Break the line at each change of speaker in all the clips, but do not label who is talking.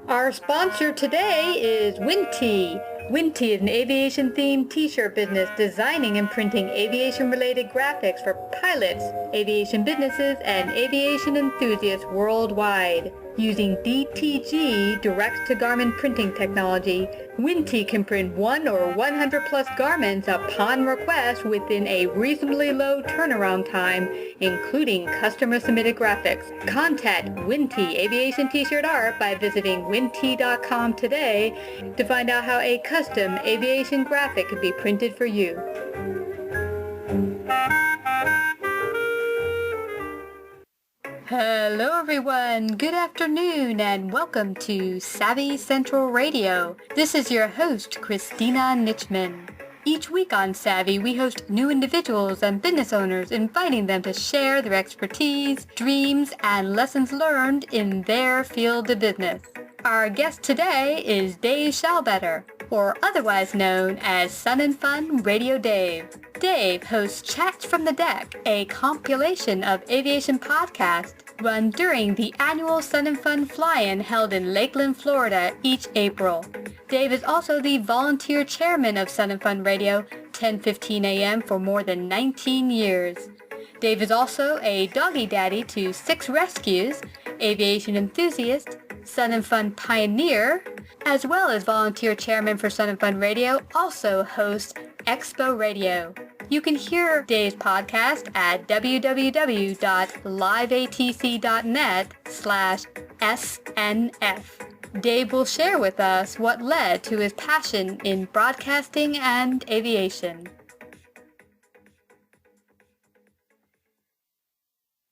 Our sponsor today is Winty. Winty is an aviation-themed t-shirt business designing and printing aviation-related graphics for pilots, aviation businesses, and aviation enthusiasts worldwide. Using DTG direct-to-garment printing technology, Winty can print 1 or 100-plus garments upon request within a reasonably low turnaround time, including customer-submitted graphics. Contact Winty Aviation T-Shirt Art by visiting winty.com today to find out how a custom aviation graphic can be printed for you. Hello everyone, good afternoon and welcome to Savvy Central Radio. This is your host, Christina Nitchman. Each week on Savvy, we host new individuals and business owners, inviting them to share their expertise, dreams, and lessons learned in their field of business. Our guest today is Dave Shallbetter, or otherwise known as SnFRadio Dave. Dave hosts Chats from the Deck, a compilation of aviation podcasts run during the annual Sun and Fun Fly-In held in Lakeland, Florida each April. Dave is also the volunteer chairman of Sun and Fun Radio, 10:15 a.m. for more than 19 years. Dave is also a doggy daddy to 6 rescues, aviation enthusiast, Sun and Fun pioneer, as well as volunteer chairman for Sun and Fun Radio, also hosts ExpoRadio. You can hear Dave's podcast at www.liveatc.net/SNF. Dave will share with us what led to his passion in broadcasting and aviation.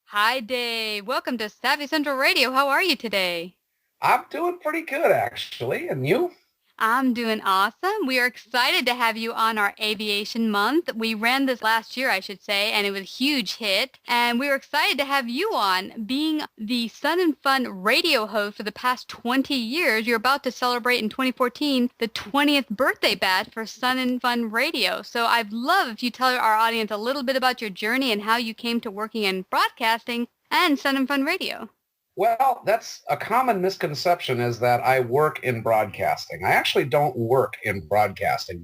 Hi, Dave. Welcome to Savvy Central Radio. How are you today?
I'm doing pretty good, actually. And you?
I'm doing awesome. We are excited to have you on our Aviation Month. We ran this last year, I should say, and it was a huge hit. And we were excited to have you on. Being the Sun and Fun radio host for the past 20 years, you're about to celebrate in 2014 the 20th birthday bash for Sun and Fun Radio. So I'd love if you tell our audience a little bit about your journey and how you came to working in broadcasting and Sun and Fun Radio.
Well, that's a common misconception, is that I work in broadcasting. I actually don't work in broadcasting.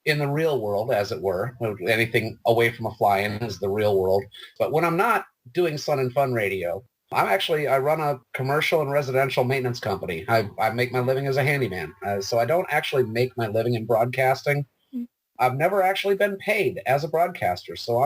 In the real world, as it were, anything away from a fly-in is the real world. But when I'm not doing Sun and Fun Radio, I run a commercial and residential maintenance company. I make my living as a handyman. So I don't actually make my living in broadcasting. I've never actually been paid as a broadcaster. So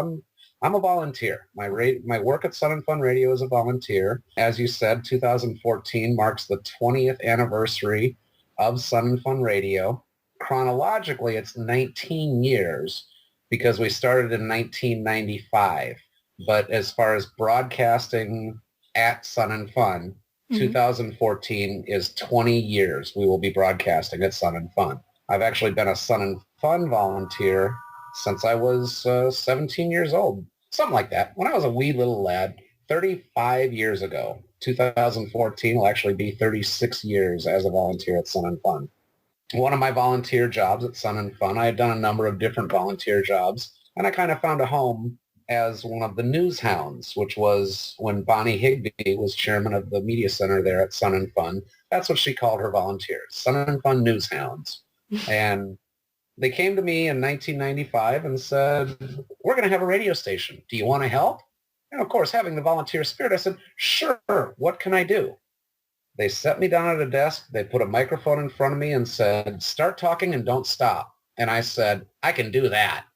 I'm a volunteer. My work at Sun and Fun Radio is a volunteer. As you said, 2014 marks the 20th anniversary of Sun and Fun Radio. Chronologically, it's 19 years because we started in 1995. But as far as broadcasting at Sun and Fun, 2014 is 20 years we will be broadcasting at Sun and Fun. I've actually been a Sun and Fun volunteer since I was 17 years old, something like that. When I was a wee little lad, 35 years ago, 2014 will actually be 36 years as a volunteer at Sun and Fun. One of my volunteer jobs at Sun and Fun, I had done a number of different volunteer jobs, and I kind of found a home as one of the news hounds, which was when Bonnie Higby was chairman of the media center there at Sun and Fun. That's what she called her volunteers, Sun and Fun news hounds. And they came to me in 1995 and said, we're going to have a radio station. Do you want to help? And of course, having the volunteer spirit, I said, sure, what can I do? They set me down at a desk. They put a microphone in front of me and said, start talking and don't stop. And I said, I can do that.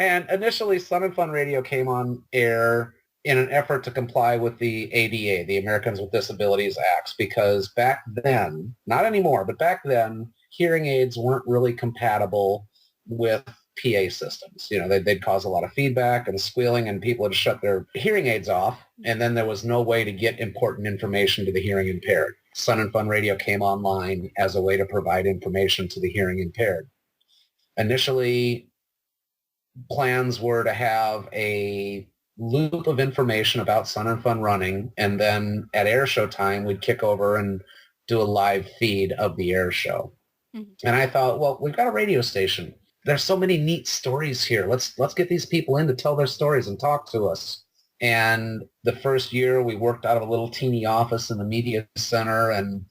And initially, Sun and Fun Radio came on air in an effort to comply with the ADA, the Americans with Disabilities Acts, because back then, not anymore, but back then, hearing aids weren't really compatible with PA systems. You know, they'd cause a lot of feedback and squealing, and people would shut their hearing aids off, and then there was no way to get important information to the hearing impaired. Sun and Fun Radio came online as a way to provide information to the hearing impaired. Initially, plans were to have a loop of information about Sun and Fun running, and then at air show time, we'd kick over and do a live feed of the air show. And I thought, well, we've got a radio station. There's so many neat stories here. Let's get these people in to tell their stories and talk to us. And the first year we worked out of a little teeny office in the media center, and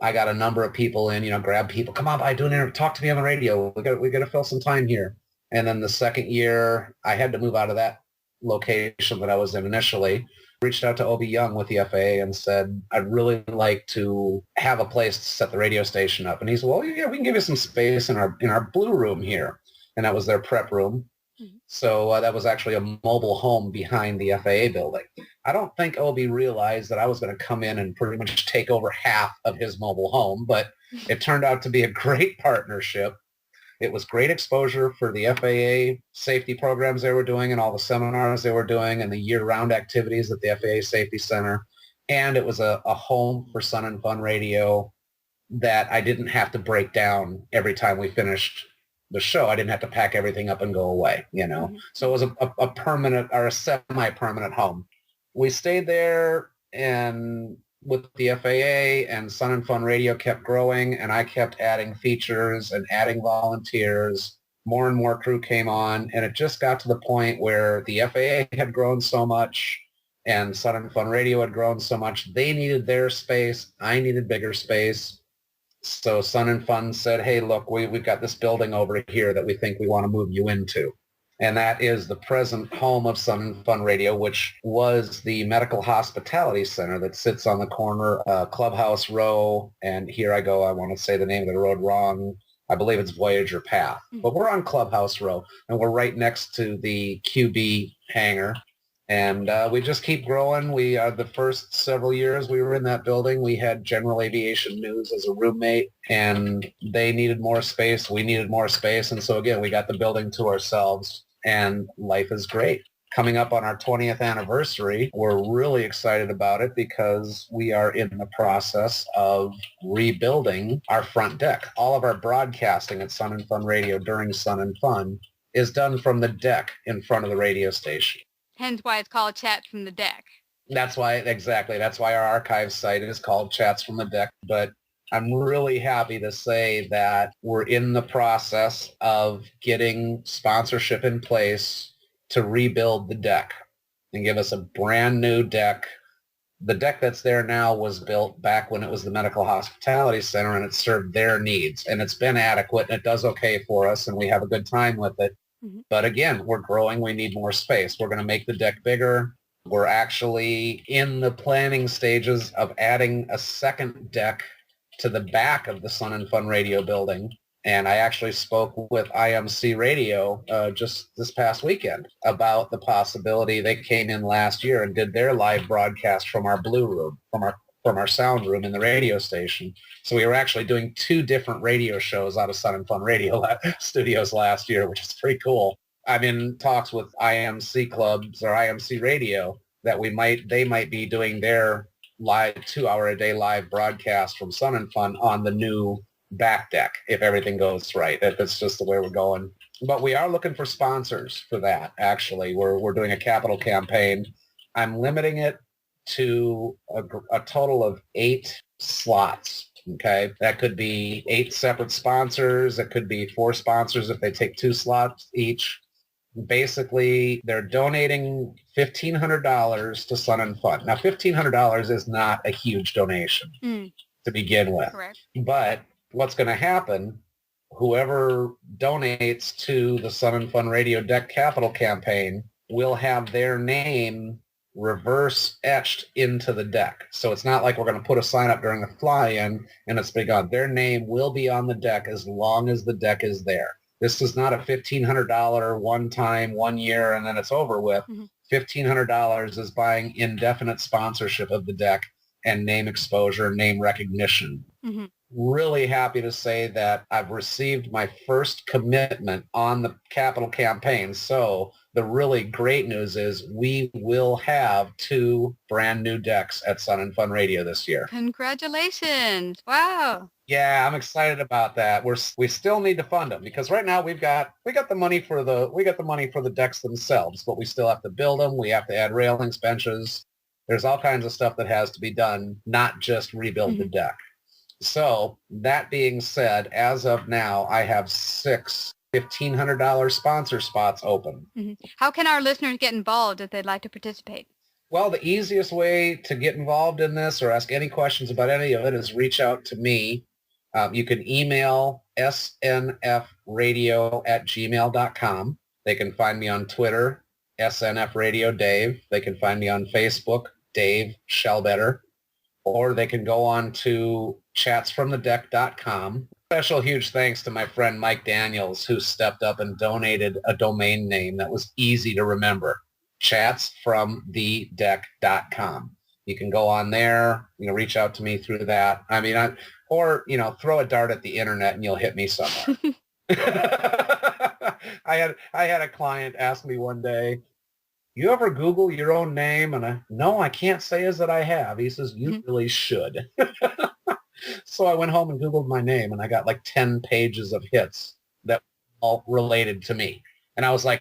I got a number of people in, grab people, come on by, do an interview, talk to me on the radio. We got to fill some time here. And then the second year I had to move out of that location that I was in initially. Reached out to Obi Young with the FAA and said, I'd really like to have a place to set the radio station up. And he said, well, yeah, we can give you some space in our blue room here. And that was their prep room. So that was actually a mobile home behind the FAA building. I don't think Obi realized that I was going to come in and pretty much take over half of his mobile home, but it turned out to be a great partnership. It was great exposure for the FAA safety programs they were doing and all the seminars they were doing and the year-round activities at the FAA Safety Center. And it was a home for Sun and Fun Radio that I didn't have to break down every time we finished the show. I didn't have to pack everything up and go away, So it was a permanent or a semi-permanent home. We stayed there, and with the FAA and Sun and Fun Radio kept growing, and I kept adding features and adding volunteers. More and more crew came on, and it just got to the point where the FAA had grown so much and Sun and Fun Radio had grown so much. They needed their space. I needed bigger space. So Sun and Fun said, hey, look, we've got this building over here that we think we want to move you into. And that is the present home of Sun and Fun Radio, which was the Medical Hospitality Center that sits on the corner, Clubhouse Row. And here I go, I want to say the name of the road wrong. I believe it's Voyager Path. But we're on Clubhouse Row, and we're right next to the QB hangar. And we just keep growing. We the first several years we were in that building, we had General Aviation News as a roommate, and they needed more space. We needed more space. And so, again, we got the building to ourselves, and life is great. Coming up on our 20th anniversary, we're really excited about it because we are in the process of rebuilding our front deck. All of our broadcasting at Sun and Fun Radio during Sun and Fun is done from the deck in front of the radio station.
Hence why it's called Chats from the Deck.
That's why, exactly. That's why our archive site is called Chats from the Deck. But I'm really happy to say that we're in the process of getting sponsorship in place to rebuild the deck and give us a brand new deck. The deck that's there now was built back when it was the Medical Hospitality Center, and it served their needs. And it's been adequate, and it does okay for us, and we have a good time with it. But again, we're growing. We need more space. We're going to make the deck bigger. We're actually in the planning stages of adding a second deck to the back of the Sun and Fun Radio building. And I actually spoke with IMC Radio just this past weekend about the possibility. They came in last year and did their live broadcast from our blue room, from our sound room in the radio station. So we were actually doing two different radio shows out of Sun and Fun Radio studios last year, which is pretty cool. I'm in talks with IMC clubs or IMC Radio that they might be doing their live 2-hour-a-day live broadcast from Sun and Fun on the new back deck, if everything goes right. That's just the way we're going. But we are looking for sponsors for that, actually. We're doing a capital campaign. I'm limiting it to a total of 8 slots. Okay, that could be 8 separate sponsors. It could be 4 sponsors if they take 2 slots each. Basically, they're donating $1,500 to Sun and Fun. Now, $1,500 is not a huge donation to begin with.
Correct.
But what's going to happen, whoever donates to the Sun and Fun Radio Deck Capital Campaign will have their name reverse etched into the deck. So it's not like we're going to put a sign up during the fly-in and it's big on. Their name will be on the deck as long as the deck is there. This is not a $1,500 one time, 1 year, and then it's over with. $1,500 is buying indefinite sponsorship of the deck and name exposure, name recognition. Really happy to say that I've received my first commitment on the capital campaign. So the really great news is we will have 2 brand new decks at Sun and Fun Radio this year.
Congratulations. Wow.
Yeah, I'm excited about that. We still need to fund them because right now we got the money for the decks themselves, but we still have to build them. We have to add railings, benches. There's all kinds of stuff that has to be done, not just rebuild the deck. So that being said, as of now, I have 6 $1,500 sponsor spots open.
How can our listeners get involved if they'd like to participate?
Well, the easiest way to get involved in this or ask any questions about any of it is reach out to me. You can email SnFRadio@gmail.com. They can find me on Twitter, SnFRadioDave. They can find me on Facebook, Dave Shallbetter. Or they can go on to chatsfromthedeck.com. Special huge thanks to my friend Mike Daniels, who stepped up and donated a domain name that was easy to remember, chatsfromthedeck.com. You can go on there, reach out to me through that. I mean, throw a dart at the internet and you'll hit me somewhere. I had a client ask me one day, you ever Google your own name? And no, I can't say as that I have. He says, you really should. So I went home and Googled my name, and I got like 10 pages of hits that all related to me. And I was like,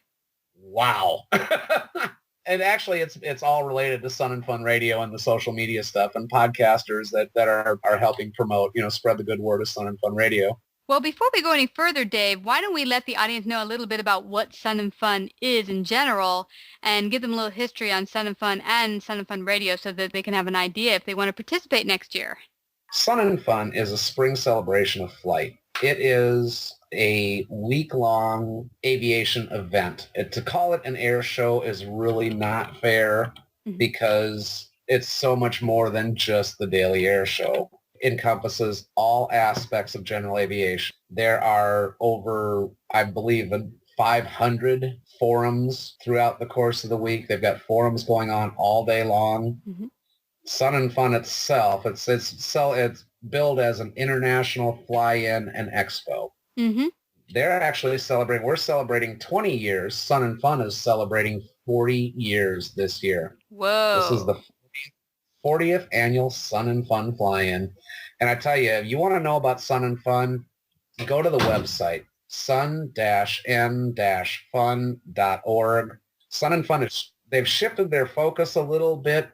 wow. And actually, it's all related to Sun and Fun Radio and the social media stuff and podcasters that are helping promote, spread the good word of Sun and Fun Radio.
Well, before we go any further, Dave, why don't we let the audience know a little bit about what Sun and Fun is in general and give them a little history on Sun and Fun and Sun and Fun Radio so that they can have an idea if they want to participate next year.
Sun and Fun is a spring celebration of flight. It is a week-long aviation event. To call it an air show is really not fair because it's so much more than just the daily air show. Encompasses all aspects of general aviation. There are over, I believe, 500 forums throughout the course of the week. They've got forums going on all day long. Sun and Fun itself, it's billed as an international fly-in and expo. They're actually we're celebrating 20 years. Sun and Fun is celebrating 40 years this year.
Whoa.
This is the 40th annual Sun and Fun fly-in. And I tell you, if you want to know about Sun and Fun, go to the website, sun-n-fun.org. Sun and Fun, they've shifted their focus a little bit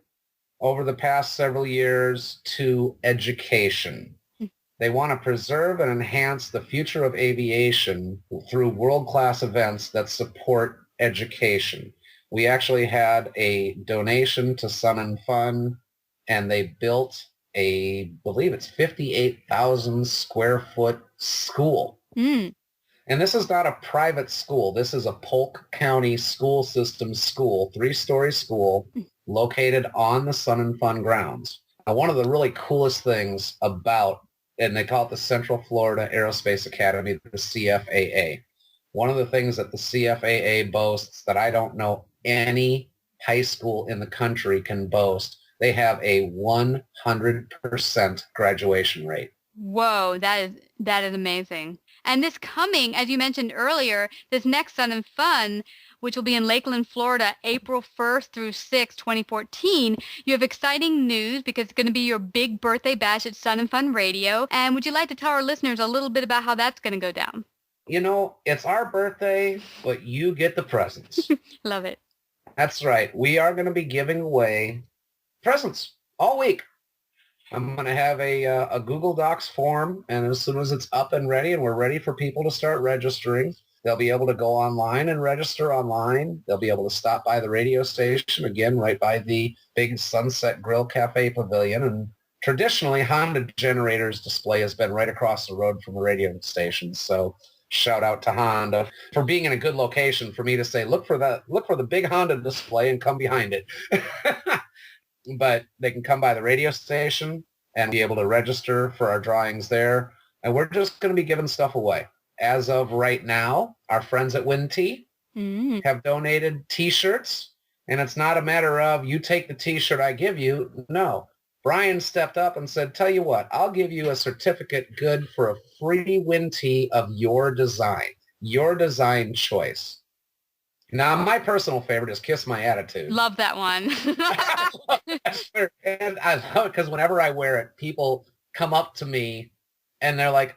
over the past several years to education. They want to preserve and enhance the future of aviation through world-class events that support education. We actually had a donation to Sun and Fun, and they built I believe it's 58,000 square foot school. And this is not a private school. This is a Polk County school system school, 3-story school located on the Sun and Fun grounds. Now, one of the really coolest things about, and they call it the Central Florida Aerospace Academy, the CFAA. One of the things that the CFAA boasts that I don't know any high school in the country can boast, they have a 100% graduation rate.
Whoa, that is amazing. And this coming, as you mentioned earlier, this next Sun and Fun, which will be in Lakeland, Florida, April 1st through 6th, 2014, you have exciting news because it's going to be your big birthday bash at Sun and Fun Radio. And would you like to tell our listeners a little bit about how that's going to go down?
It's our birthday, but you get the presents.
Love it.
That's right. We are going to be giving away presents all week. I'm going to have a Google Docs form, and as soon as it's up and ready and we're ready for people to start registering, they'll be able to go online and register online. They'll be able to stop by the radio station, again, right by the big Sunset Grill Cafe Pavilion. And traditionally, Honda Generators display has been right across the road from the radio station. So shout out to Honda for being in a good location for me to say, look for the big Honda display and come behind it. But they can come by the radio station and be able to register for our drawings there. And we're just going to be giving stuff away. As of right now, our friends at Win Tea have donated T-shirts. And it's not a matter of you take the T-shirt I give you. No. Brian stepped up and said, tell you what, I'll give you a certificate good for a free Win Tea of your design choice. Now, my personal favorite is Kiss My Attitude.
Love that one.
And I love it because whenever I wear it, people come up to me and they're like,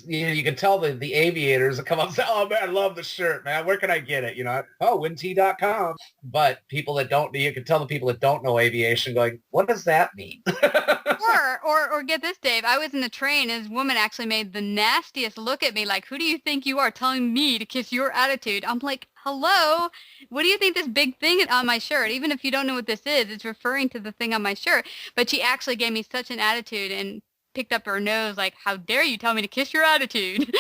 you can tell the aviators that come up and say, oh, man, I love the shirt, man. Where can I get it? wintee.com. But people that don't, you can tell the people that don't know aviation going, what does that mean?
Or get this, Dave. I was in the train and this woman actually made the nastiest look at me like, who do you think you are telling me to kiss your attitude? I'm like, hello, what do you think this big thing on my shirt? Even if you don't know what this is, it's referring to the thing on my shirt. But she actually gave me such an attitude and picked up her nose like, how dare you tell me to kiss your attitude?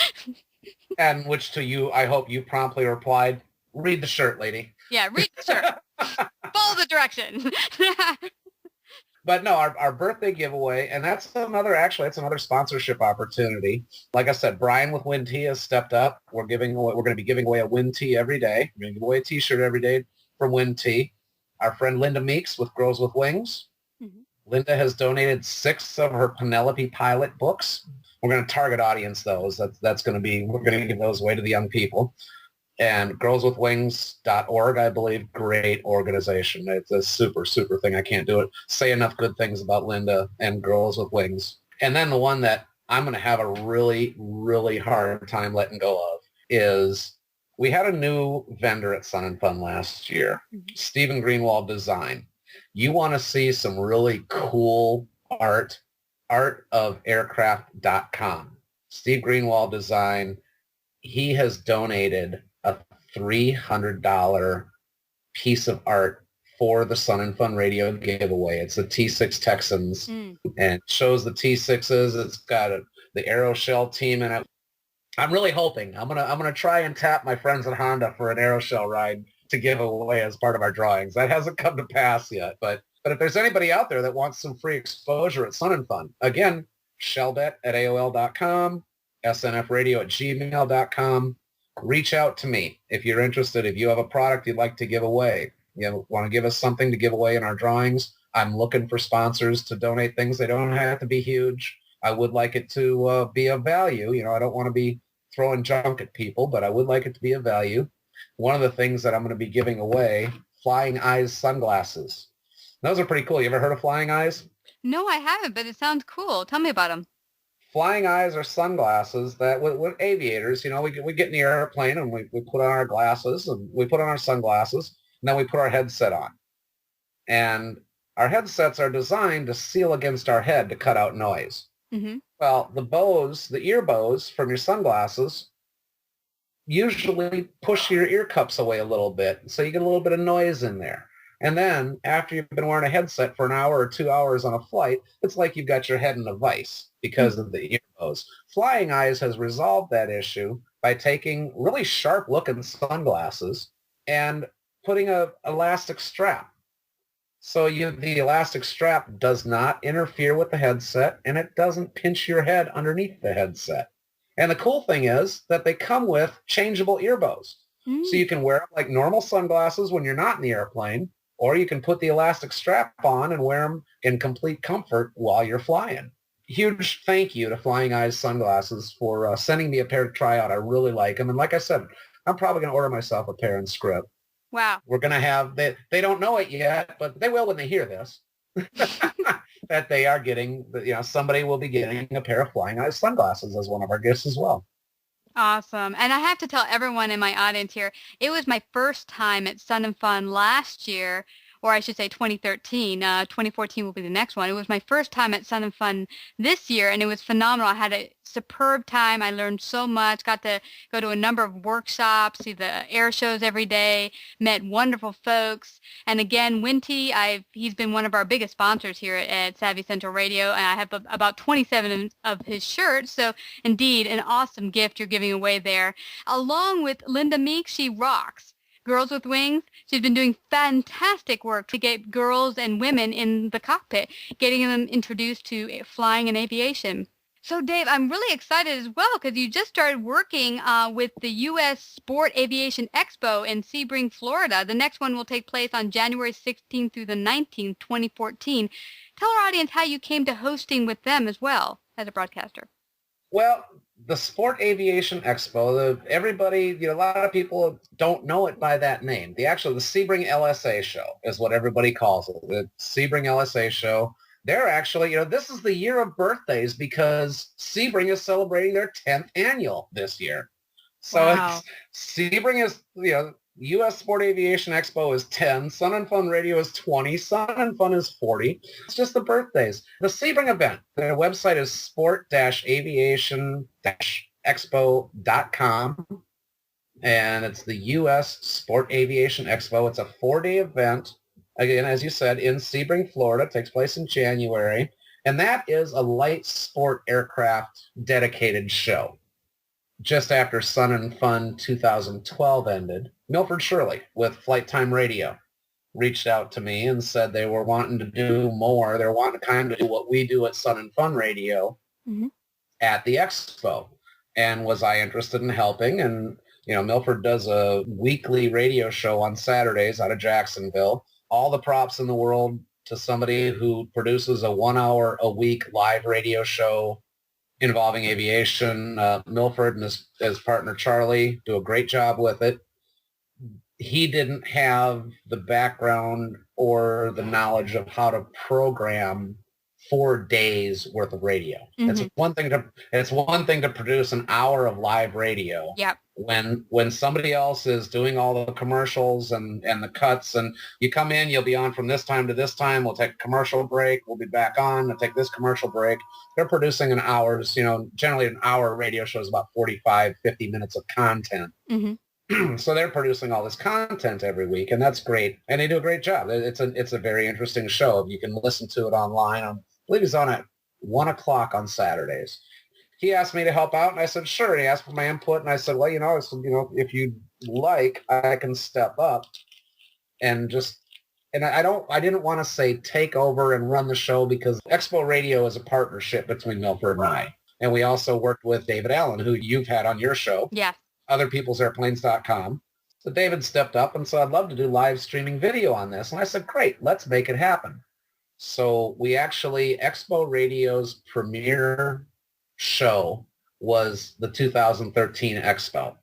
And which to you, I hope you promptly replied, read the shirt, lady.
Yeah, read the shirt. Follow the directions.
But no, our birthday giveaway, and that's another sponsorship opportunity. Like I said, Brian with Win Tea has stepped up. We're going to be giving away a Win Tea every day. We're going to give away a T-shirt every day from Win Tea. Our friend Linda Meeks with Girls with Wings. Mm-hmm. Linda has donated 6 of her Penelope Pilot books. We're going to target audience those. We're going to give those away to the young people. And girlswithwings.org, I believe, great organization. It's a super, super thing. I can't say enough good things about Linda and Girls with Wings. And then the one that I'm going to have a really, really hard time letting go of is we had a new vendor at Sun and Fun last year, Stephen Greenwald Design. You want to see some really cool art, artofaircraft.com. Steve Greenwald Design, he has donated a $300 piece of art for the Sun and Fun Radio giveaway. It's the T6 Texans, and it shows the T6s. It's got the Aeroshell team in it. I'm really hoping I'm gonna try and tap my friends at Honda for an Aeroshell ride to give away as part of our drawings. That hasn't come to pass yet, but if there's anybody out there that wants some free exposure at Sun and Fun, again, shallbett@aol.com, SnFRadio@gmail.com. Reach out to me if you're interested. If you have a product you'd like to give away, you want to give us something to give away in our drawings. I'm looking for sponsors to donate things. They don't have to be huge. I would like it to be of value. I don't want to be throwing junk at people, but I would like it to be of value. One of the things that I'm going to be giving away, Flying Eyes sunglasses. Those are pretty cool. You ever heard of Flying Eyes?
No, I haven't, but it sounds cool. Tell me about them.
Flying Eyes are sunglasses that with aviators, we get in the airplane and we put on our glasses and we put on our sunglasses and then we put our headset on. And our headsets are designed to seal against our head to cut out noise. Mm-hmm. Well, the ear bows from your sunglasses usually push your ear cups away a little bit, so you get a little bit of noise in there. And then after you've been wearing a headset for an hour or 2 hours on a flight, it's like you've got your head in a vice because of the ear bows. Flying Eyes has resolved that issue by taking really sharp-looking sunglasses and putting an elastic strap. So the elastic strap does not interfere with the headset, and it doesn't pinch your head underneath the headset. And the cool thing is that they come with changeable ear bows. So you can wear them like normal sunglasses when you're not in the airplane, or you can put the elastic strap on and wear them in complete comfort while you're flying. Huge thank you to Flying Eyes Sunglasses for sending me a pair to try out. I really like them. And like I said, I'm probably going to order myself a pair in script.
Wow.
We're going to have, they don't know it yet, but they will when they hear this, that they are getting, somebody will be getting a pair of Flying Eyes Sunglasses as one of our gifts as well.
Awesome. And I have to tell everyone in my audience here, it was my first time at Sun and Fun last year, or I should say 2013. 2014 will be the next one. It was my first time at Sun and Fun this year, and it was phenomenal. I had a superb time. I learned so much, got to go to a number of workshops, see the air shows every day, met wonderful folks. And again, Winty, he's been one of our biggest sponsors here at Savvy Central Radio, and I have about 27 of his shirts. So indeed, an awesome gift you're giving away there. Along with Linda Meeks, she rocks. Girls with Wings, she's been doing fantastic work to get girls and women in the cockpit, getting them introduced to flying and aviation. So, Dave, I'm really excited as well because you just started working with the U.S. Sport Aviation Expo in Sebring, Florida. The next one will take place on January 16th through the 19th, 2014. Tell our audience how you came to hosting with them as well as a broadcaster.
Well, the Sport Aviation Expo, everybody, a lot of people don't know it by that name. The Sebring LSA show is what everybody calls it. The Sebring LSA show. They're actually, this is the year of birthdays because Sebring is celebrating their 10th annual this year. So
wow.
Sebring is, U.S. Sport Aviation Expo is 10. Sun and Fun Radio is 20. Sun and Fun is 40. It's just the birthdays. The Sebring event, their website is sport-aviation-expo.com. and it's the U.S. Sport Aviation Expo. It's a 4-day event. Again, as you said, in Sebring, Florida. It takes place in January. And that is a light sport aircraft dedicated show. Just after Sun and Fun 2012 ended, Milford Shirley with Flight Time Radio reached out to me and said they were wanting to do more. They're wanting to kind of do what we do at Sun and Fun Radio at the Expo. And was I interested in helping? And, Milford does a weekly radio show on Saturdays out of Jacksonville. All the props in the world to somebody who produces a 1-hour-a-week live radio show involving aviation. Milford and his partner Charlie do a great job with it. He didn't have the background or the knowledge of how to program 4 days worth of radio. It's one thing to produce an hour of live radio.
Yep.
When somebody else is doing all the commercials and the cuts, and you come in, you'll be on from this time to this time. We'll take a commercial break. We'll be back on. We'll take this commercial break. They're producing an hour's, generally an hour radio show is about 45, 50 minutes of content. So they're producing all this content every week, and that's great. And they do a great job. It's a very interesting show. You can listen to it online. I believe it's on at 1 o'clock on Saturdays. He asked me to help out, and I said, sure. And he asked for my input, and I said, well, if you'd like, I can step up and I didn't want to say take over and run the show, because ExpoRadio is a partnership between Milford and I. And we also worked with David Allen, who you've had on your show.
Yeah.
otherpeoplesairplanes.com. So David stepped up and said, I'd love to do live streaming video on this. And I said, great, let's make it happen. So we actually, ExpoRadio's premiere show was the 2013 Expo.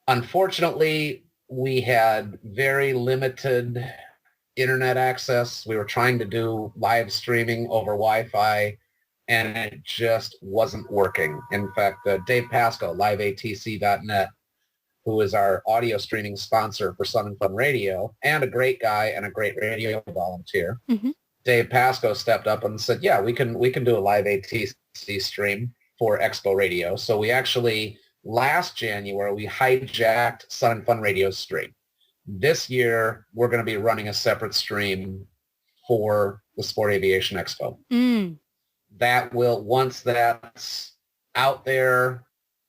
Unfortunately, we had very limited internet access. We were trying to do live streaming over Wi-Fi, and it just wasn't working. In fact, Dave Pasco, liveatc.net, who is our audio streaming sponsor for Sun and Fun Radio, and a great guy and a great radio volunteer. Dave Pasco stepped up and said, yeah, we can do a live ATC stream for ExpoRadio. So we actually, last January, we hijacked Sun and Fun Radio's stream. This year, we're going to be running a separate stream for the Sport Aviation Expo. That will, once that's out there,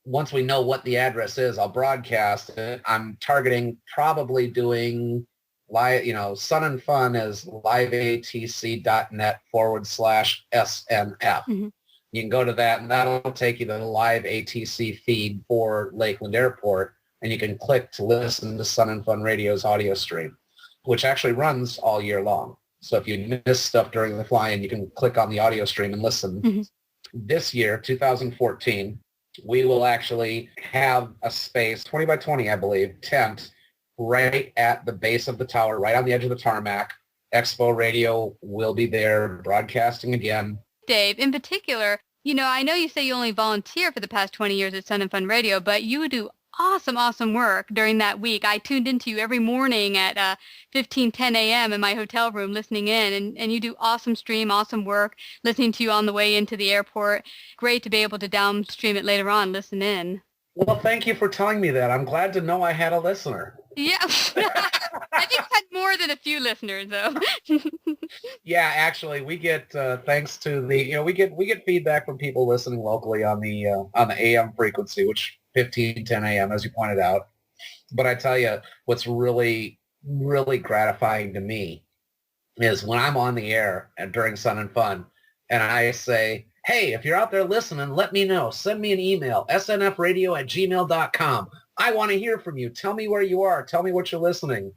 once we know what the address is, I'll broadcast it. I'm targeting probably doing live, Sun and Fun is liveatc.net/SNF. You can go to that, and that'll take you to the live ATC feed for Lakeland Airport, and you can click to listen to Sun and Fun Radio's audio stream, which actually runs all year long. So if you miss stuff during the fly-in, you can click on the audio stream and listen. This year, 2014, we will actually have a space, 20 by 20, I believe, tent right at the base of the tower, right on the edge of the tarmac. ExpoRadio will be there broadcasting again.
Dave, in particular, I know you say you only volunteer for the past 20 years at Sun and Fun Radio, but you do awesome work during that week. I tuned into you every morning at 10 a.m. in my hotel room listening in, and you do awesome stream, awesome work, listening to you on the way into the airport. Great to be able to downstream it later on, listen in.
Well, thank you for telling me that. I'm glad to know I had a listener.
Yeah. I think I had more than a few listeners, though.
Yeah, actually, we get thanks to the we get feedback from people listening locally on the AM frequency, which 10 a.m. as you pointed out. But I tell you, what's really gratifying to me is when I'm on the air and during Sun and Fun, and I say, hey, if you're out there listening, let me know. Send me an email, snfradio@gmail.com. I want to hear from you. Tell me where you are. Tell me what you're listening.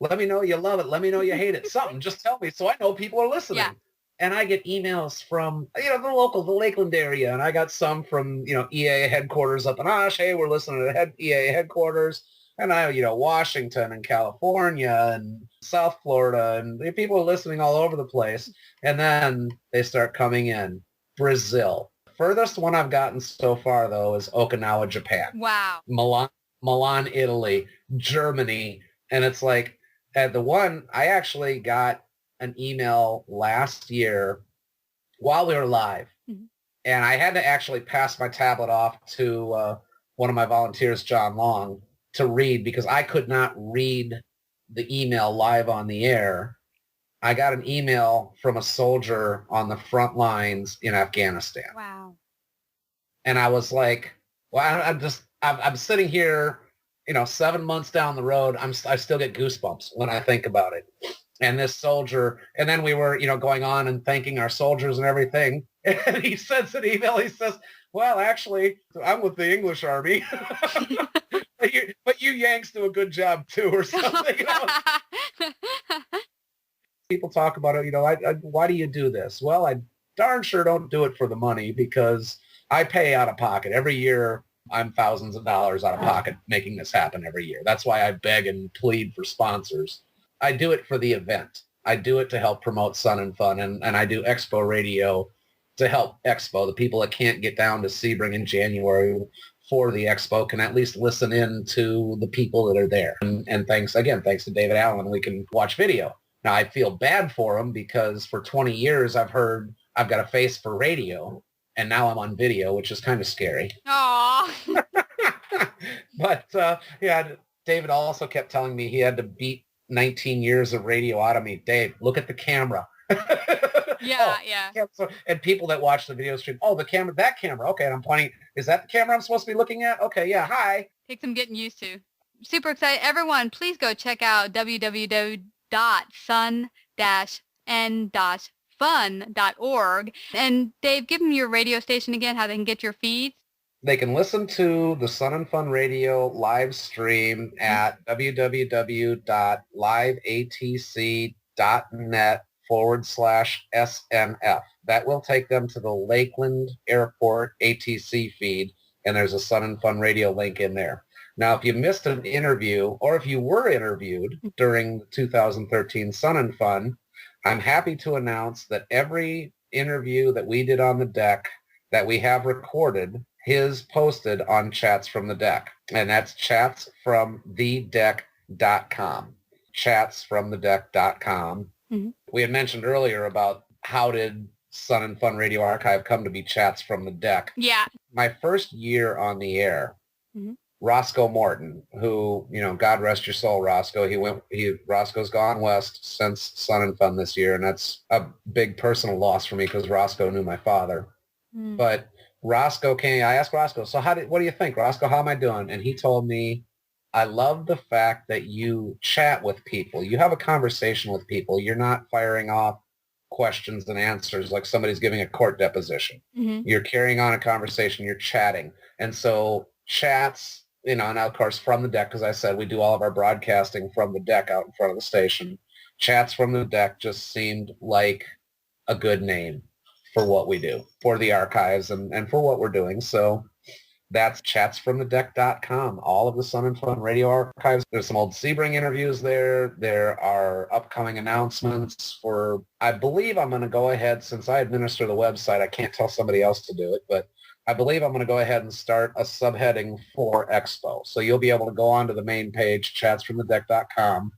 Let me know you love it. Let me know you hate it. Something. Just tell me so I know people are listening. Yeah. And I get emails from, the Lakeland area. And I got some from, EA headquarters up in Osh. Hey, we're listening to EA headquarters. And Washington and California and South Florida. And people are listening all over the place. And then they start coming in. Brazil. Furthest one I've gotten so far, though, is Okinawa, Japan.
Wow.
Milan, Italy, Germany. And it's like, at the one, I actually got an email last year while we were live. And I had to actually pass my tablet off to one of my volunteers, John Long. to read because I could not read the email live on the air. I got an email from a soldier on the front lines in Afghanistan.
Wow.
And I was like, well, I'm sitting here, 7 months down the road. I still get goosebumps when I think about it. And this soldier, and then we were, going on and thanking our soldiers and everything. And he sends an email. He says, well, actually, I'm with the English Army. but you Yanks do a good job too, or something. People talk about it, why do you do this? Well, I darn sure don't do it for the money because I pay out of pocket. Every year, I'm thousands of dollars out of pocket making this happen every year. That's why I beg and plead for sponsors. I do it for the event. I do it to help promote Sun and Fun, and I do ExpoRadio to help Expo. The people that can't get down to Sebring in January for the Expo can at least listen in to the people that are there. And thanks to David Allen, we can watch video. Now, I feel bad for him because for 20 years I've heard I've got a face for radio, and now I'm on video, which is kind of scary.
Aww.
But, David also kept telling me he had to beat 19 years of radio out of me. Dave, look at the camera.
Yeah.
And people that watch the video stream, the camera, that camera. Okay, and I'm pointing, is that the camera I'm supposed to be looking at? Okay, yeah, hi.
Takes some getting used to. Super excited. Everyone, please go check out www.sun-n-fun.org. And Dave, give them your radio station again, how they can get your feeds.
They can listen to the Sun and Fun Radio live stream at www.liveatc.net/SNF. That will take them to the Lakeland Airport ATC feed, and there's a Sun and Fun Radio link in there. Now, if you missed an interview, or if you were interviewed during the 2013 Sun and Fun, I'm happy to announce that every interview that we did on the deck that we have recorded is posted on Chats from the Deck, and that's chatsfromthedeck.com. Chatsfromthedeck.com. Mm-hmm. We had mentioned earlier about how did Sun and Fun Radio Archive come to be Chats from the Deck.
Yeah.
My first year on the air, Roscoe Morton, who, God rest your soul, Roscoe. Roscoe's gone west since Sun and Fun this year, and that's a big personal loss for me because Roscoe knew my father. But Roscoe came, I asked Roscoe, so what do you think, Roscoe? How am I doing? And he told me, I love the fact that you chat with people. You have a conversation with people. You're not firing off questions and answers like somebody's giving a court deposition. Mm-hmm. You're carrying on a conversation. You're chatting. And so chats, and of course from the deck, because I said we do all of our broadcasting from the deck out in front of the station. Chats from the Deck just seemed like a good name for what we do, for the archives and for what we're doing. So that's chatsfromthedeck.com. All of the Sun and Fun Radio archives. There's some old Sebring interviews there. There are upcoming announcements for, I believe I'm going to go ahead, since I administer the website, I can't tell somebody else to do it, but I believe I'm going to go ahead and start a subheading for Expo. So you'll be able to go onto the main page, chatsfromthedeck.com,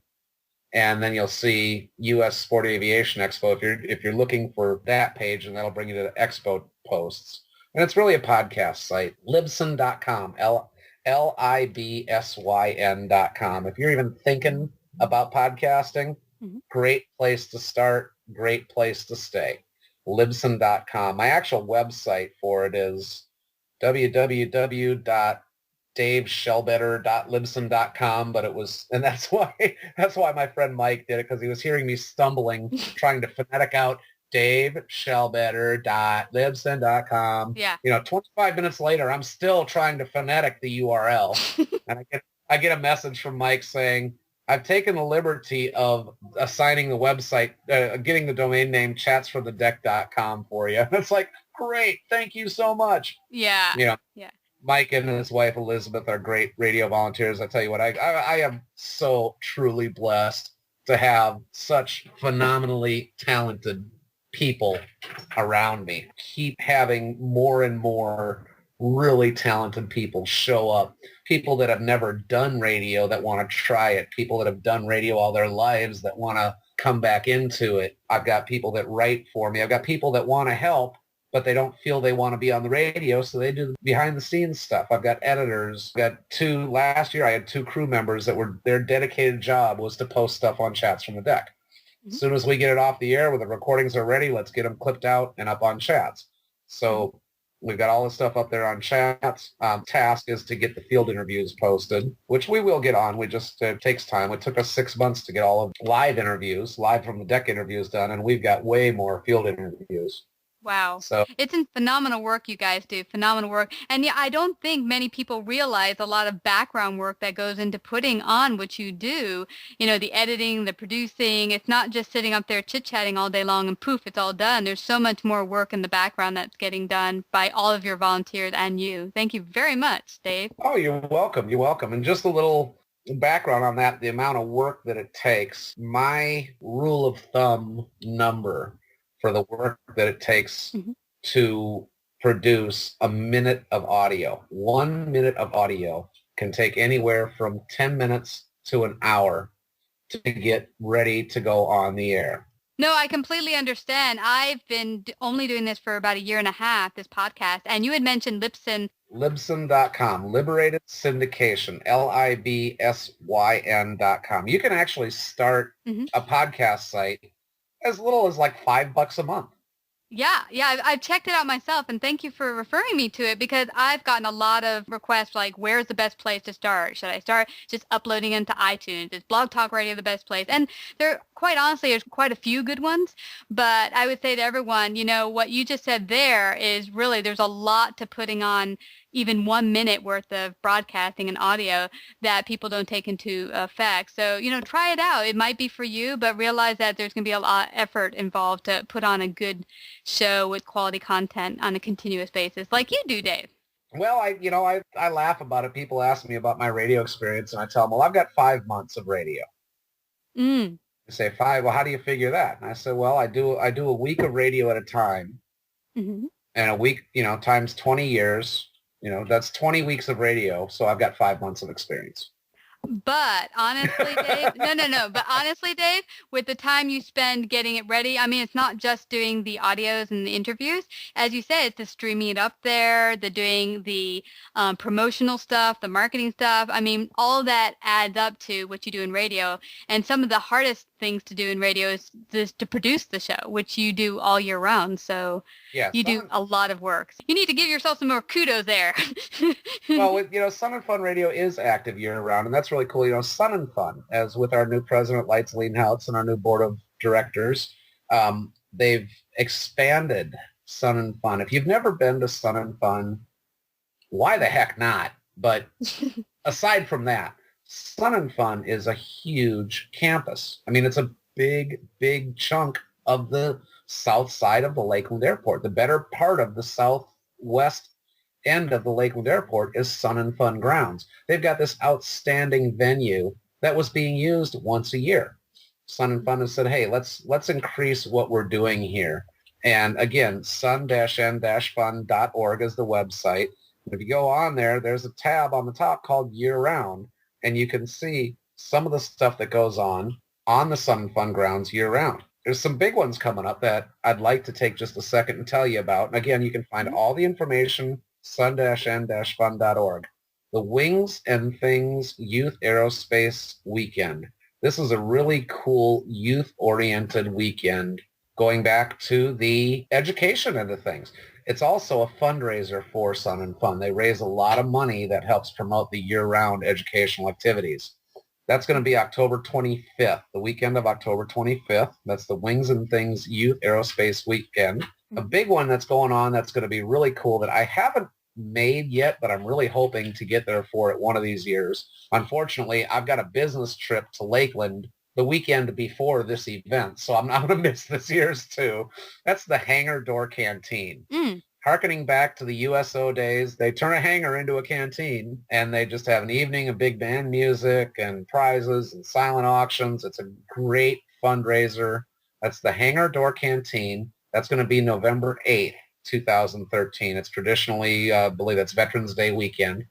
and then you'll see U.S. Sport Aviation Expo if you're looking for that page, and that'll bring you to the Expo posts. And it's really a podcast site, libsyn.com, Libsyn.com. If you're even thinking about podcasting, great place to start, great place to stay. Libsyn.com. My actual website for it is www.daveshallbetter.libsyn.com, but it was, and that's why my friend Mike did it, because he was hearing me stumbling, trying to phonetic out daveshallbetter.libsyn.com.
Yeah.
25 minutes later, I'm still trying to phonetic the URL. And I get a message from Mike saying, I've taken the liberty of assigning the website, getting the domain name chatsfromthedeck.com for you. And it's like, great. Thank you so much.
Yeah.
Yeah.
Mike
and his wife, Elizabeth, are great radio volunteers. I tell you what, I am so truly blessed to have such phenomenally talented people around me. Keep having more and more really talented people show up. People that have never done radio that want to try it. People that have done radio all their lives that want to come back into it. I've got people that write for me. I've got people that want to help but they don't feel they want to be on the radio, so they do the behind-the-scenes stuff. I've got editors. Last year I had 2 crew members that were, their dedicated job was to post stuff on Chats from the Deck. As soon as we get it off the air, when the recordings are ready, let's get them clipped out and up on Chats. So we've got all the stuff up there on Chats. Task is to get the field interviews posted, which we will get on. It takes time. It took us 6 months to get all of live from the deck interviews done, and we've got way more field interviews.
Wow.
So
it's phenomenal work you guys do. Phenomenal work. And yeah, I don't think many people realize a lot of background work that goes into putting on what you do. You know, the editing, the producing. It's not just sitting up there chit-chatting all day long and poof, it's all done. There's so much more work in the background that's getting done by all of your volunteers and you. Thank you very much, Dave.
Oh, you're welcome. You're welcome. And just a little background on that, the amount of work that it takes. My rule of thumb number for the work that it takes to produce a minute of audio. 1 minute of audio can take anywhere from 10 minutes to an hour to get ready to go on the air.
No, I completely understand. I've been only doing this for about 1.5 years, this podcast, and you had mentioned Libsyn.
Libsyn.com, Liberated Syndication, Libsyn.com. You can actually start a podcast site as little as like $5 a month.
Yeah, I've checked it out myself, and thank you for referring me to it, because I've gotten a lot of requests like, where's the best place to start? Should I start just uploading into iTunes? Is Blog Talk Radio the best place? And quite honestly, there's quite a few good ones, but I would say to everyone, you know, what you just said there is really, there's a lot to putting on even 1 minute worth of broadcasting and audio that people don't take into effect. So, you know, try it out. It might be for you, but realize that there's going to be a lot of effort involved to put on a good show with quality content on a continuous basis, like you do, Dave.
Well, I laugh about it. People ask me about my radio experience, and I tell them, well, I've got 5 months of radio. They say 5. Well, how do you figure that? And I say, well, I do a week of radio at a time, and a week, times 20 years. That's 20 weeks of radio, so I've got 5 months of experience.
But honestly, Dave, no. But honestly, Dave, with the time you spend getting it ready, I mean, it's not just doing the audios and the interviews. As you said, it's the streaming it up there, the doing the promotional stuff, the marketing stuff. I mean, all that adds up to what you do in radio. And some of the hardest things to do in radio is just to produce the show, which you do all year round. So you do a lot of work. You need to give yourself some more kudos there.
Well, Sun and Fun Radio is active year round, and that's really cool. Sun and Fun, as with our new president, Lights Leanhouse, and our new board of directors, they've expanded Sun and Fun. If you've never been to Sun and Fun, why the heck not? But aside from that, Sun and Fun is a huge campus. I mean, it's a big, big chunk of the south side of the Lakeland Airport. The better part of the southwest end of the Lakeland Airport is Sun and Fun grounds. They've got this outstanding venue that was being used once a year. Sun and Fun has said, hey, let's increase what we're doing here. And again, sun-n-fun.org is the website. If you go on there, there's a tab on the top called Year Round, and you can see some of the stuff that goes on the Sun and Fun grounds year round. There's some big ones coming up that I'd like to take just a second and tell you about. And again, you can find all the information sun-n-fun.org. The Wings and Things Youth Aerospace Weekend. This is a really cool youth-oriented weekend going back to the education end of things. It's also a fundraiser for Sun and Fun. They raise a lot of money that helps promote the year-round educational activities. That's going to be October 25th, the weekend of October 25th. That's the Wings and Things Youth Aerospace Weekend. A big one that's going on that's going to be really cool that I haven't made yet, but I'm really hoping to get there for it one of these years. Unfortunately, I've got a business trip to Lakeland the weekend before this event, so I'm going to miss this year's too. That's the Hangar Door Canteen. Harkening back to the USO days, they turn a hangar into a canteen, and they just have an evening of big band music and prizes and silent auctions. It's a great fundraiser. That's the Hangar Door Canteen. That's going to be November 8th, 2013. It's traditionally, I believe it's Veterans Day weekend.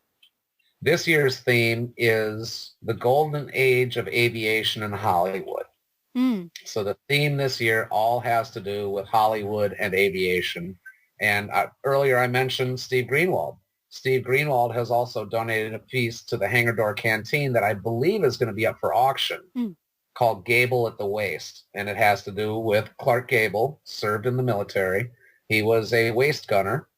This year's theme is the golden age of aviation in Hollywood. So the theme this year all has to do with Hollywood and aviation. And earlier I mentioned Steve Greenwald. Steve Greenwald has also donated a piece to the Hangar Door Canteen that I believe is going to be up for auction called Gable at the Waist. And it has to do with Clark Gable, served in the military. He was a waist gunner.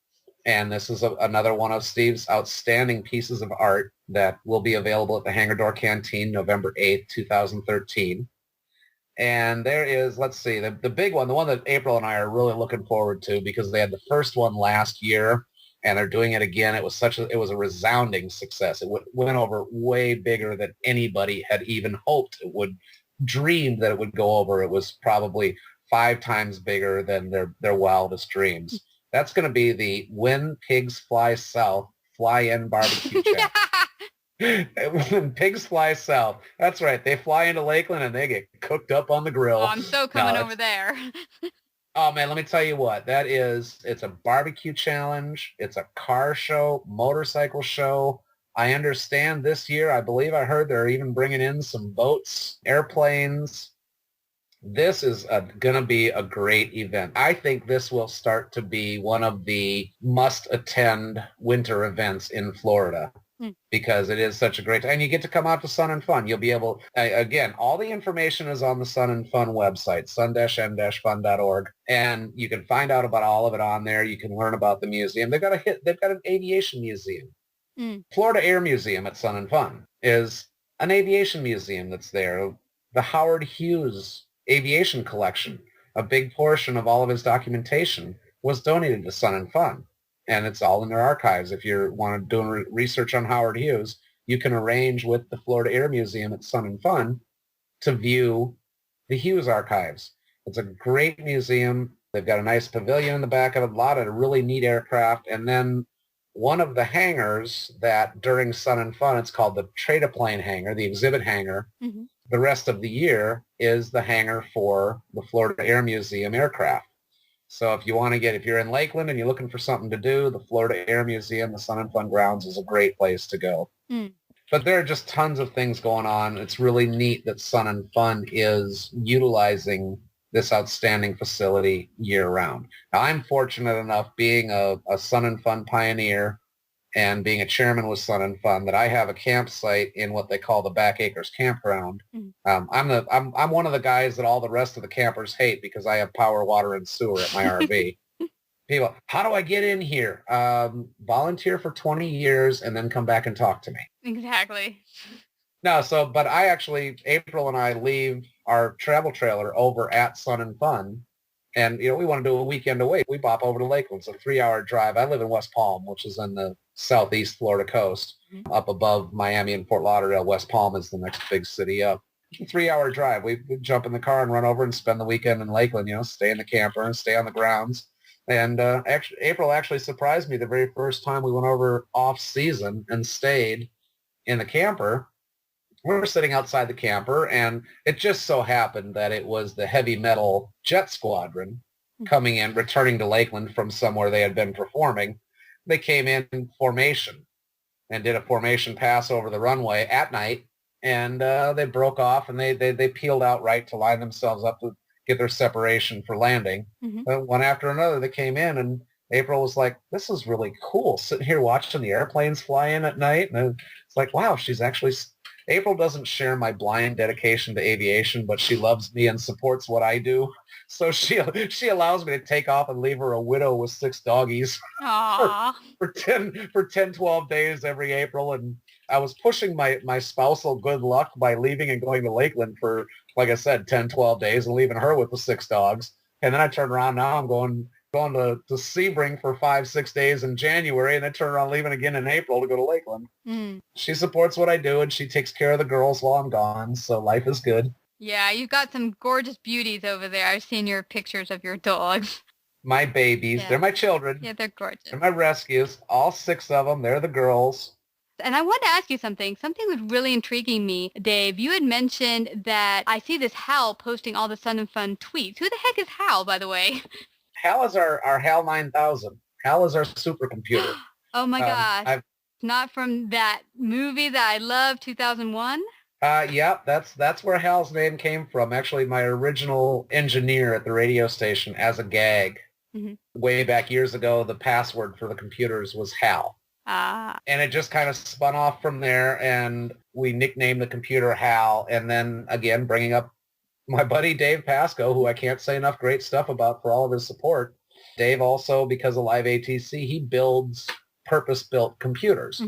And this is another one of Steve's outstanding pieces of art that will be available at the Hangar Door Canteen November 8th, 2013. And there is, let's see, the big one, the one that April and I are really looking forward to because they had the first one last year and they're doing it again. It was a resounding success. It went over way bigger than anybody had even hoped it would, dreamed that it would go over. It was probably 5 times bigger than their wildest dreams. That's going to be the When Pigs Fly South Fly-In Barbecue Challenge. When pigs fly south, that's right. They fly into Lakeland and they get cooked up on the grill.
Oh, I'm so coming over there.
Oh, man, let me tell you what. It's a barbecue challenge. It's a car show, motorcycle show. I understand this year, I believe I heard they're even bringing in some boats, airplanes. This is going to be a great event. I think this will start to be one of the must-attend winter events in Florida because it is such a great time. And you get to come out to Sun and Fun. You'll be able, again, all the information is on the Sun and Fun website, sun-n-fun.org, and you can find out about all of it on there. You can learn about the museum. They've got an aviation museum. Florida Air Museum at Sun and Fun is an aviation museum that's there. The Howard Hughes aviation collection, a big portion of all of his documentation was donated to Sun and Fun, and it's all in their archives. If you want to do research on Howard Hughes, you can arrange with the Florida Air Museum at Sun and Fun to view the Hughes archives. It's a great museum. They've got a nice pavilion in the back of it, a lot of really neat aircraft, and then one of the hangars that during Sun and Fun, it's called the Trade-A-Plane hangar, the exhibit hangar. The rest of the year is the hangar for the Florida Air Museum aircraft. So if you're in Lakeland and you're looking for something to do, the Florida Air Museum, the Sun and Fun grounds is a great place to go. But there are just tons of things going on. It's really neat that Sun and Fun is utilizing this outstanding facility year-round. Now, I'm fortunate enough, being a Sun and Fun pioneer and being a chairman with Sun and Fun, that I have a campsite in what they call the Back Acres Campground. I'm one of the guys that all the rest of the campers hate because I have power, water, and sewer at my RV. People, how do I get in here? Volunteer for 20 years and then come back and talk to me.
Exactly.
No, but April and I leave our travel trailer over at Sun and Fun, and we want to do a weekend away. We bop over to Lakeland. It's a 3-hour drive. I live in West Palm, which is on the southeast Florida coast, up above Miami and Fort Lauderdale. West Palm is the next big city up. It's a 3-hour drive. We jump in the car and run over and spend the weekend in Lakeland. Stay in the camper and stay on the grounds. And April actually surprised me the very first time we went over off season and stayed in the camper. We were sitting outside the camper, and it just so happened that it was the heavy metal jet squadron coming in, returning to Lakeland from somewhere they had been performing. They came in formation and did a formation pass over the runway at night, and they broke off, and they peeled out right to line themselves up to get their separation for landing. But one after another, they came in, and April was like, this is really cool, sitting here watching the airplanes fly in at night. And it's like, wow, April doesn't share my blind dedication to aviation, but she loves me and supports what I do. So she allows me to take off and leave her a widow with 6 doggies for 10, 12 days every April. And I was pushing my spousal good luck by leaving and going to Lakeland for, like I said, 10, 12 days and leaving her with the 6 dogs. And then I turned around. Now I'm going to Sebring for 5-6 days in January, and then turn around leaving again in April to go to Lakeland. She supports what I do, and she takes care of the girls while I'm gone, so life is good.
Yeah, you've got some gorgeous beauties over there. I've seen your pictures of your dogs.
My babies. Yeah. They're my children.
Yeah, they're gorgeous.
They're my rescues. All 6 of them. They're the girls.
And I wanted to ask you something. Something was really intriguing me, Dave. You had mentioned that I see this Hal posting all the Sun and Fun tweets. Who the heck is Hal, by the way?
Hal is our HAL 9000. HAL is our supercomputer.
Oh, my gosh. Not from that movie that I love, 2001?
Yeah, that's where Hal's name came from. Actually, my original engineer at the radio station, as a gag, Way back years ago, the password for the computers was HAL. And it just kind of spun off from there, and we nicknamed the computer HAL. And then, again, bringing up my buddy Dave Pasco, who I can't say enough great stuff about for all of his support. Dave also, because of Live ATC, he builds purpose-built computers.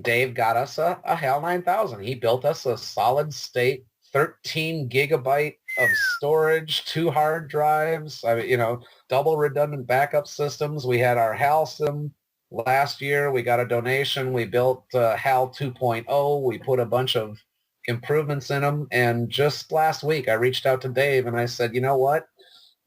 Dave got us a HAL 9000. He built us a solid-state 13 gigabyte of storage, 2 hard drives, double redundant backup systems. We had our HAL sim last year. We got a donation. We built HAL 2.0. We put a bunch of improvements in them. And just last week, I reached out to Dave and I said, you know what?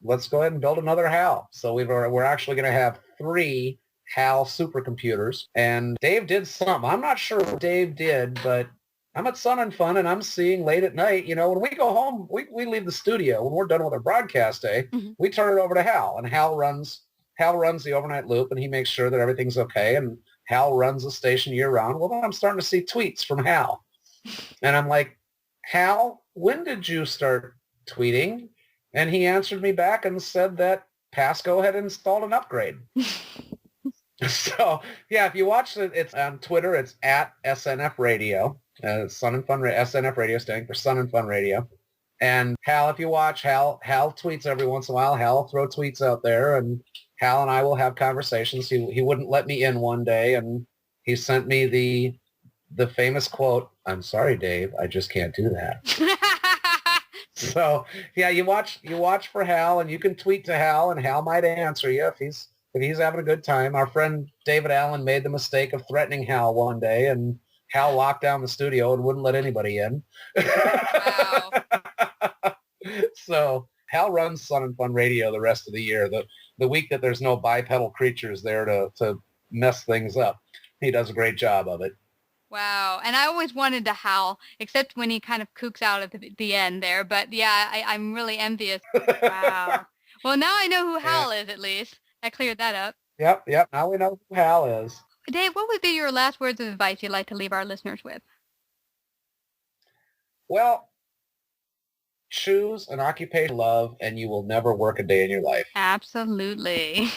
Let's go ahead and build another HAL. So we're actually going to have 3 HAL supercomputers. And Dave did something. I'm not sure what Dave did, but I'm at Sun and Fun, and I'm seeing late at night, when we go home, we leave the studio. When we're done with our broadcast day, we turn it over to Hal, and Hal runs the overnight loop, and he makes sure that everything's okay, and Hal runs the station year-round. Well, then I'm starting to see tweets from Hal. And I'm like, Hal, when did you start tweeting? And he answered me back and said that Pasco had installed an upgrade. So, yeah, if you watch it, it's on Twitter. It's at SnFRadio. Sun and Fun, SnFRadio standing for Sun and Fun Radio. And Hal, if you watch, Hal tweets every once in a while. Hal will throw tweets out there, and Hal and I will have conversations. He wouldn't let me in one day, and he sent me the famous quote, "I'm sorry, Dave, I just can't do that." So, yeah, you watch for Hal, and you can tweet to Hal, and Hal might answer you if he's having a good time. Our friend David Allen made the mistake of threatening Hal one day, and Hal locked down the studio and wouldn't let anybody in.
Wow.
So Hal runs Sun and Fun Radio the rest of the year. The week that there's no bipedal creatures there to mess things up, he does a great job of it.
Wow. And I always wanted to howl, except when he kind of kooks out at the end there. But yeah, I'm really envious. Wow. Well, now I know who Hal is, at least. I cleared that up.
Yep. Now we know who Hal is.
Dave, what would be your last words of advice you'd like to leave our listeners with?
Well, choose an occupation you love, and you will never work a day in your life.
Absolutely.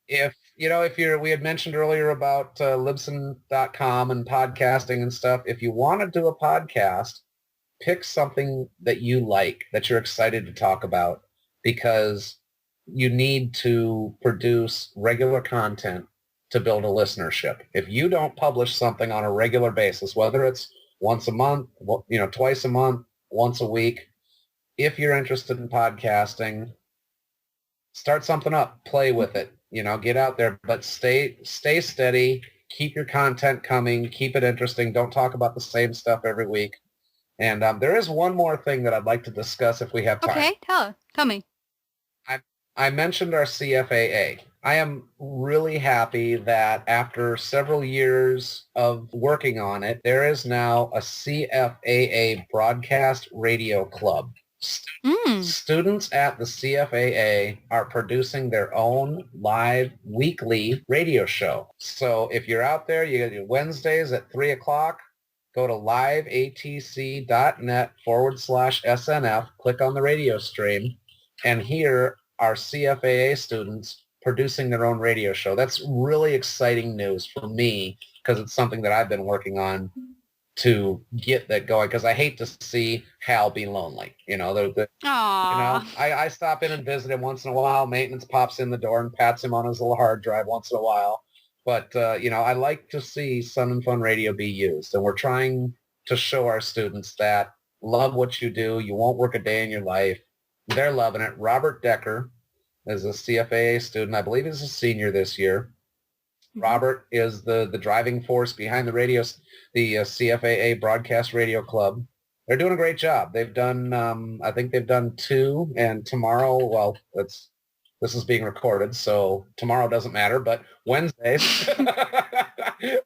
If we had mentioned earlier about Libsyn.com and podcasting and stuff, if you want to do a podcast, pick something that you like, that you're excited to talk about, because you need to produce regular content to build a listenership. If you don't publish something on a regular basis, whether it's once a month, twice a month, once a week, if you're interested in podcasting, start something up, play with it, get out there, but stay steady, keep your content coming, keep it interesting. Don't talk about the same stuff every week. And there is one more thing that I'd like to discuss if we have time.
Okay, tell me.
I mentioned our CFAA. I am really happy that after several years of working on it, there is now a CFAA broadcast radio club. Students at the CFAA are producing their own live weekly radio show. So if you're out there, you get your Wednesdays at 3 o'clock, go to liveatc.net/SNF, click on the radio stream, and hear our CFAA students producing their own radio show. That's really exciting news for me, because it's something that I've been working on to get that going, because I hate to see Hal be lonely. I stop in and visit him once in a while. Maintenance pops in the door and pats him on his little hard drive once in a while. But, I like to see Sun and Fun Radio be used. And we're trying to show our students that love what you do. You won't work a day in your life. They're loving it. Robert Decker is a CFAA student. I believe he's a senior this year. Robert is the driving force behind the CFAA Broadcast Radio Club. They're doing a great job. They've done, I think they've done 2, and tomorrow, this is being recorded, so tomorrow doesn't matter, but Wednesdays,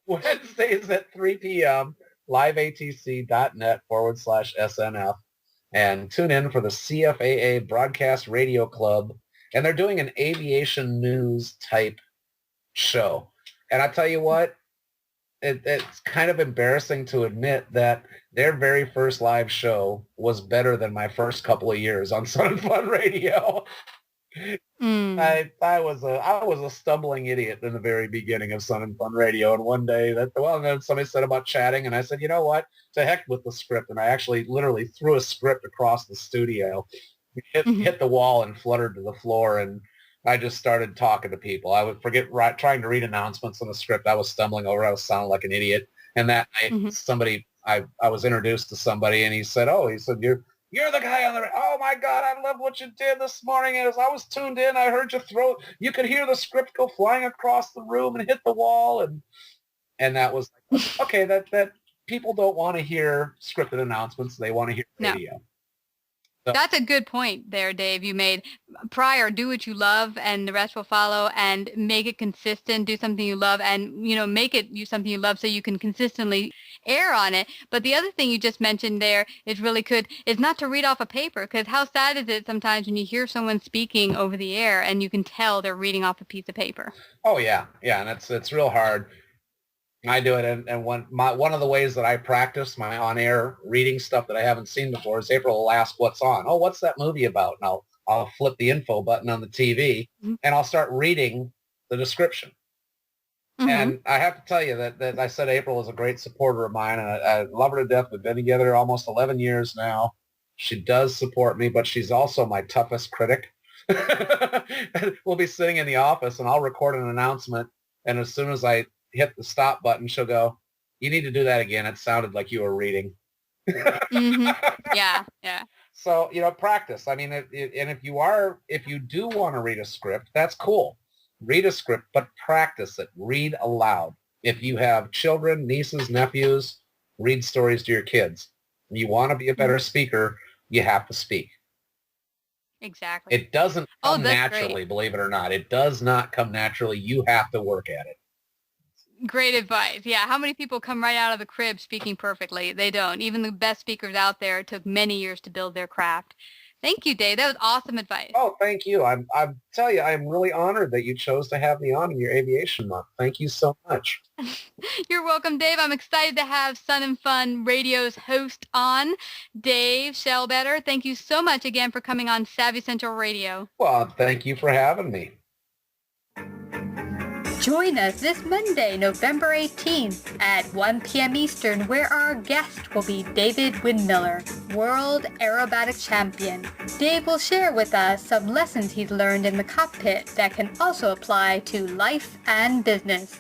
Wednesdays at 3 p.m., liveatc.net/SNF, and tune in for the CFAA Broadcast Radio Club. And they're doing an aviation news type show. And I tell you what, it's kind of embarrassing to admit that their very first live show was better than my first couple of years on Sun and Fun Radio. I was a stumbling idiot in the very beginning of Sun and Fun Radio, and one day then somebody said about chatting, and I said, you know what, to heck with the script, and I actually literally threw a script across the studio, hit the wall and fluttered to the floor, and I just started talking to people. I would trying to read announcements on the script. I was stumbling over. I was sounding like an idiot. And that night, I was introduced to somebody, and he said, you're the guy on the, oh my God, I love what you did this morning. As I was tuned in, I heard you could hear the script go flying across the room and hit the wall. And that was like, okay, that people don't want to hear scripted announcements. They want to hear radio. So,
that's a good point there, Dave. You made prior, do what you love and the rest will follow, and make it consistent, do something you love, and, make it something you love so you can consistently air on it. But the other thing you just mentioned there is really good, is not to read off a paper, because how sad is it sometimes when you hear someone speaking over the air and you can tell they're reading off a piece of paper.
Oh, yeah. Yeah, and it's real hard. I do it, and one of the ways that I practice my on-air reading stuff that I haven't seen before is April will ask what's on. Oh, what's that movie about? And I'll flip the info button on the TV, and I'll start reading the description. And I have to tell you that I said April is a great supporter of mine, and I love her to death. We've been together almost 11 years now. She does support me, but she's also my toughest critic. We'll be sitting in the office, and I'll record an announcement, and as soon as I hit the stop button, she'll go, you need to do that again. It sounded like you were reading.
Yeah.
So, practice. I mean, if you do want to read a script, that's cool. Read a script, but practice it. Read aloud. If you have children, nieces, nephews, read stories to your kids. If you want to be a better speaker, you have to speak.
Exactly.
It doesn't come naturally,
great.
Believe it or not. It does not come naturally. You have to work at it.
Great advice. Yeah. How many people come right out of the crib speaking perfectly? They don't. Even the best speakers out there, it took many years to build their craft. Thank you, Dave. That was awesome advice.
Oh, thank you. I tell you, I'm really honored that you chose to have me on in your Aviation Month. Thank you so much.
You're welcome, Dave. I'm excited to have Sun and Fun Radio's host on, Dave Shallbetter. Thank you so much again for coming on Savvy Central Radio.
Well, thank you for having me.
Join us this Monday, November 18th at 1 p.m. Eastern, where our guest will be David Windmiller, World Aerobatic Champion. Dave will share with us some lessons he's learned in the cockpit that can also apply to life and business.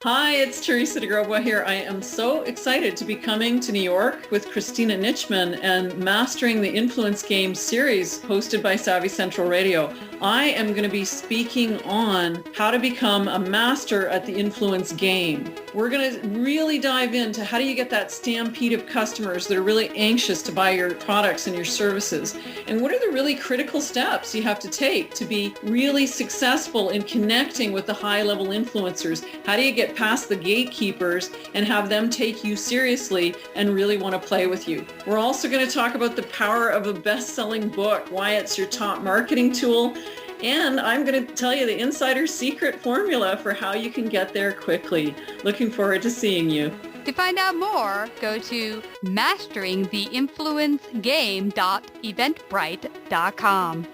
Hi, it's Teresa DeGrobo here. I am so excited to be coming to New York with Christina Nitschmann and Mastering the Influence Game series hosted by Savvy Central Radio. I am going to be speaking on how to become a master at the influence game. We're going to really dive into how do you get that stampede of customers that are really anxious to buy your products and your services, and what are the really critical steps you have to take to be really successful in connecting with the high-level influencers. How do you get past the gatekeepers and have them take you seriously and really want to play with you? We're also going to talk about the power of a best-selling book, why it's your top marketing tool, and I'm going to tell you the insider secret formula for how you can get there quickly. Looking forward to seeing you.
To find out more, go to masteringtheinfluencegame.eventbrite.com.